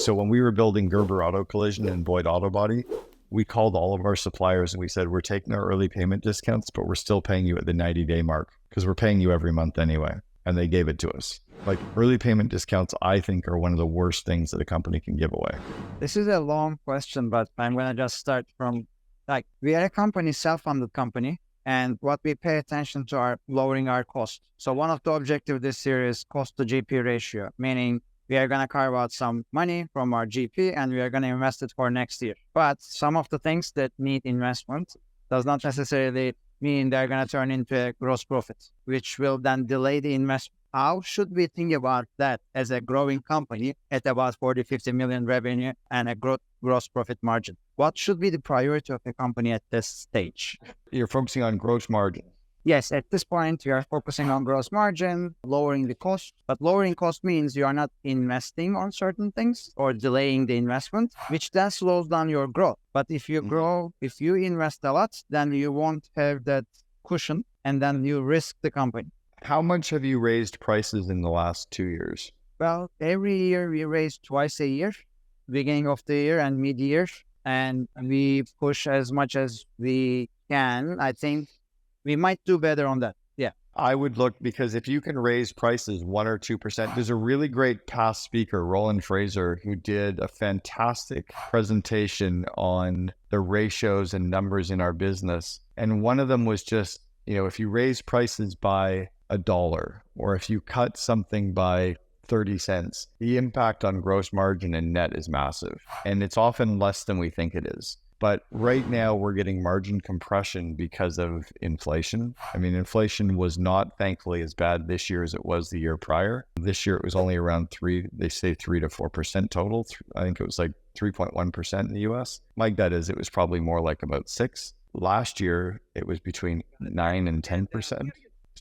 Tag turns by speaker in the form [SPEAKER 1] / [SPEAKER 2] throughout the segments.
[SPEAKER 1] So when we were building Gerber Auto Collision and Boyd Auto Body, we called all of our suppliers and we said, we're taking our early payment discounts, but we're still paying you at the 90-day mark because we're paying you every month anyway. And they gave it to us. Like early payment discounts, I think are one of the worst things that a company can give away.
[SPEAKER 2] This is a long question, but I'm going to just start from we are a company, self-funded company, and what we pay attention to are lowering our cost. So one of the objectives this year is cost to GP ratio, meaning we are going to carve out some money from our GP and we are going to invest it for next year. But some of the things that need investment does not necessarily mean they're going to turn into a gross profit, which will then delay the investment. How should we think about that as a growing company at about 40-50 million revenue and a gross profit margin? What should be the priority of a company at this stage?
[SPEAKER 1] You're focusing on gross margin.
[SPEAKER 2] Yes, at this point, we are focusing on gross margin, lowering the cost. But lowering cost means you are not investing on certain things or delaying the investment, which then slows down your growth. But if you grow, if you invest a lot, then you won't have that cushion and then you risk the company.
[SPEAKER 1] How much have you raised prices in the last 2 years?
[SPEAKER 2] Well, every year we raise twice a year, beginning of the year and mid-year, and we push as much as we can. I think we might do better on that. Yeah.
[SPEAKER 1] I would look, because if you can raise prices 1 or 2%, there's a really great past speaker, Roland Fraser, who did a fantastic presentation on the ratios and numbers in our business. And one of them was just, if you raise prices by $1 or if you cut something by 30 cents, the impact on gross margin and net is massive. And it's often less than we think it is. But right now we're getting margin compression because of inflation. I mean, inflation was not, thankfully, as bad this year as it was the year prior. This year it was only around 3 to 4% total. I think it was like 3.1% in the US. My gut is it was probably more like about 6. Last year it was between 9 and 10%.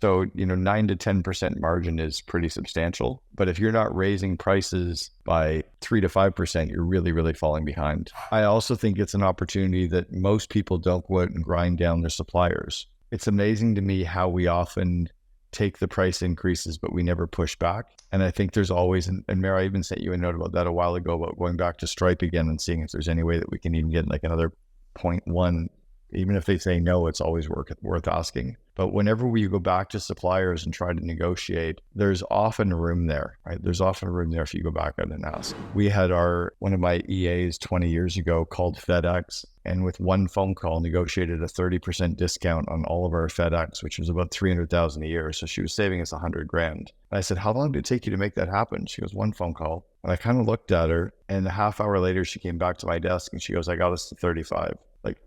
[SPEAKER 1] So, 9 to 10% margin is pretty substantial. But if you're not raising prices by 3 to 5%, you're really, really falling behind. I also think it's an opportunity that most people don't go out and grind down their suppliers. It's amazing to me how we often take the price increases, but we never push back. And I think there's always, and Mara, I even sent you a note about that a while ago, about going back to Stripe again and seeing if there's any way that we can even get like another 0.1. Even if they say no, it's always worth asking. But whenever we go back to suppliers and try to negotiate, there's often room there, right? There's often room there if you go back out and ask. We had one of my EAs 20 years ago called FedEx, and with one phone call negotiated a 30% discount on all of our FedEx, which was about $300,000 a year. So she was saving us $100,000. And I said, how long did it take you to make that happen? She goes, 1 phone call. And I kind of looked at her, and a half hour later, she came back to my desk and she goes, I got us to 35. Like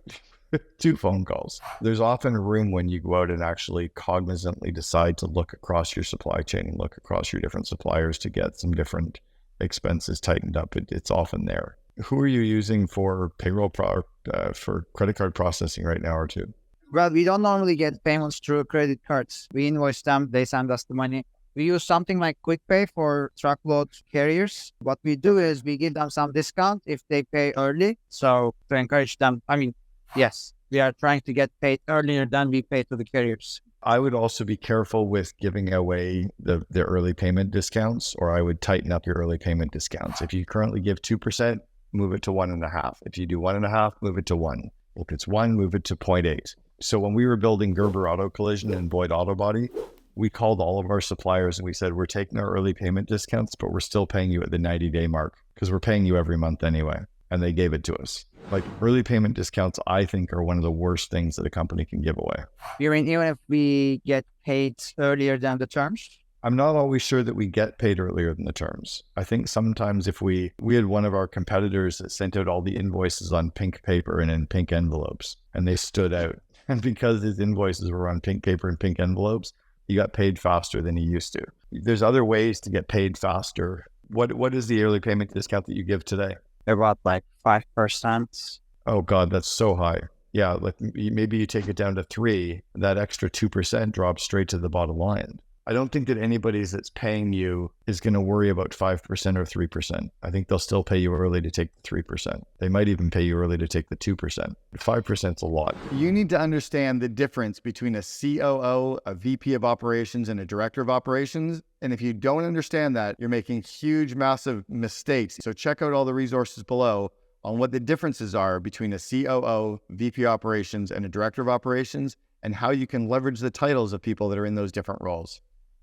[SPEAKER 1] 2 phone calls. There's often room when you go out and actually cognizantly decide to look across your supply chain and look across your different suppliers to get some different expenses tightened up. It's often there. Who are you using for payroll for credit card processing right now or two?
[SPEAKER 2] Well, we don't normally get payments through credit cards. We invoice them, they send us the money. We use something like QuickPay for truckload carriers. What we do is we give them some discount if they pay early. So to encourage them, yes, we are trying to get paid earlier than we pay to the carriers.
[SPEAKER 1] I would also be careful with giving away the early payment discounts, or I would tighten up your early payment discounts. If you currently give 2%, move it to 1.5. If you do 1.5, move it to 1. If it's 1, move it to 0.8. So when we were building Gerber Auto Collision and Boyd Auto Body, we called all of our suppliers and we said, we're taking our early payment discounts, but we're still paying you at the 90-day mark because we're paying you every month anyway. And they gave it to us. Like early payment discounts, I think, are one of the worst things that a company can give away.
[SPEAKER 2] You mean even if we get paid earlier than the terms?
[SPEAKER 1] I'm not always sure that we get paid earlier than the terms. I think sometimes if we had one of our competitors that sent out all the invoices on pink paper and in pink envelopes, and they stood out. And because his invoices were on pink paper and pink envelopes, he got paid faster than he used to. There's other ways to get paid faster. What is the early payment discount that you give today?
[SPEAKER 2] About like 5%.
[SPEAKER 1] Oh God, that's so high. Yeah, like maybe you take it down to 3, that extra 2% drops straight to the bottom line. I don't think that anybody that's paying you is going to worry about 5% or 3%. I think they'll still pay you early to take the 3%. They might even pay you early to take the 2%. 5% is a lot. You need to understand the difference between a COO, a VP of operations, and a director of operations. And if you don't understand that, you're making huge, massive mistakes. So check out all the resources below on what the differences are between a COO, VP operations, and a director of operations, and how you can leverage the titles of people that are in those different roles.